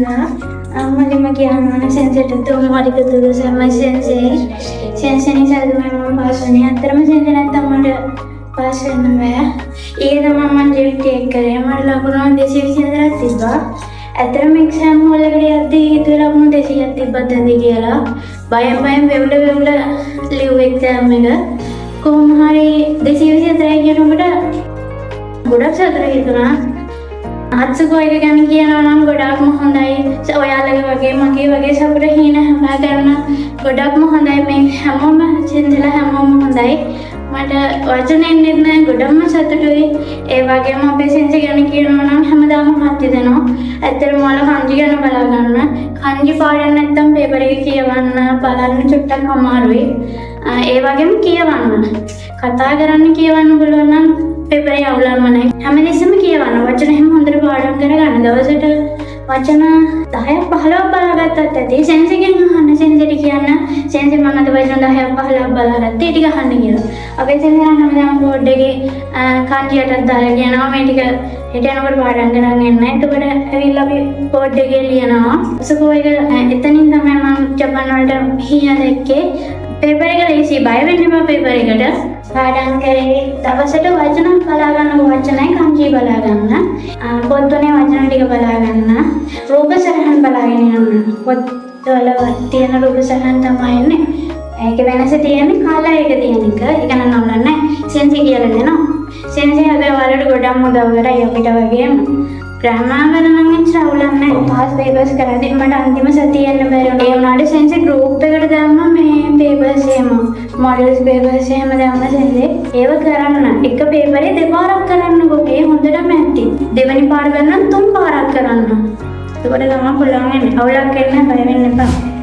කියලා මම කියනවා සෙන්සර්ට තුන් වරික තුල සෙන්සර් නිසා මම පාස් වුණේ. අතරම සෙන්සර් නැත්තම් මට පාස් වෙන්න බෑ. ඒ තමයි මම ටේක් කරේ. මට ලකුණු 224ක් තිබ්බා. ඇතරම එක්සෑම් වලකට යද්දී හිතුවේ ලකුණු 200ක් තිබ්බත් ඇති කියලා. බයෙන් වෙවුල ලිව් එක්සෑම් එක. කොහොම හරි 224යි කියනකොට ගොඩක් සතුටු හිතුණා. අත්සකෝ එක ගැන කියනවා නම් ගොඩක්ම හොඳයි. ඔයාලගේ වගේ මගේ වගේ සපුර හීන හැමා කරන ගොඩක්ම හොඳයි. මේ හැමෝම චින්තලා හැමෝම හොඳයි. මට වචනෙන් නෑ ගොඩක්ම සතුටුයි. ඒ වගේම අපේ සෙන්සර් ගැන කියනවා නම් හැමදාම මත් දෙනවා. ඇත්තටම ඔයාලා කන්ජි ගැන බලා ගන්න. කන්ජි පාඩම් නැත්තම් පේපර් එක කියවන්න බලන්න චුට්ටක් අමාරුයි. ඒ වගේම කියවන්න. කතා කරන්න කියවන්න පුළුවන් නම් පේපරේ අවුලක්ම නැහැ. හැමදෙස්සම කියවන්න. වචන හැම හොඳට පාඩම් කරගන්න. දවසට වචන 10ක් 15ක් බලාගත්තත් ඇති. සෙන්සර් ගැන අහන්න. සෙන්සර් කියන්න සෙන්සර් මම අද වචන 10ක් 15ක් බලාගත්තා. ඒ ටික අහන්න කියලා. අපේ සෙන්සර් හැමදාම බෝඩ් එකේ කන්ජියටත් දාලා කියනවා මේ ටික හෙට යනකොට පාඩම් කරන් එන්න. එතකොට ඇවිල්ලා අපි බෝඩ් එකේ ලියනවා. සකෝ එක එතනින් තමයි මම ජපාන් වලට හීන දැක්කේ. පේපර් එක ලේසි. බය වෙන්න එපා පේපර් එකට. පාඩම් කරේ දවසට වචන බලා ගන්න වචනයි කන්ජි බලා ගන්න. පොත් තුනේ වචන ටික බලා ගන්න. රූප සරහන් බලාගෙන යන්න. පොත් වල තියෙන රූප සරහන් තමයි එන්නේ. ඒක වෙනස තියෙන්නේ කලර් එක තියෙන එක. ඒක නම් නෝනන්නේ. සෙන්සර් කියලා දෙනවා. සෙන්සර් හැබැයි වලට ගොඩක් උදව් කරයි අපිට වගේම. ග්‍රාමර් නම් එච්චර අවුලක් නැහැ. පාස් පේපර්ස් කරද්දී මට අන්තිම සතිය යන්න බැරි වුණා. ඒ වුණාට සෙන්සර් ගෲප් එකට දැම්මා මේ පේපර්ස් එහෙම මොඩල්ස් පේපර්ස් එහෙම දැම්මා සෙන්සර්. ඒව කරන්න. එක පේපරේ දෙපාරක් කරන්නකෝ. ඒ හොඳටම ඇත්ති. දෙවෙනි පාර කරනම් තුන් පාරක් කරන්න. ඒකට තමයි පුළුවන් වෙන්නේ. අවුලක් එන්නේ බය වෙන්න එපා.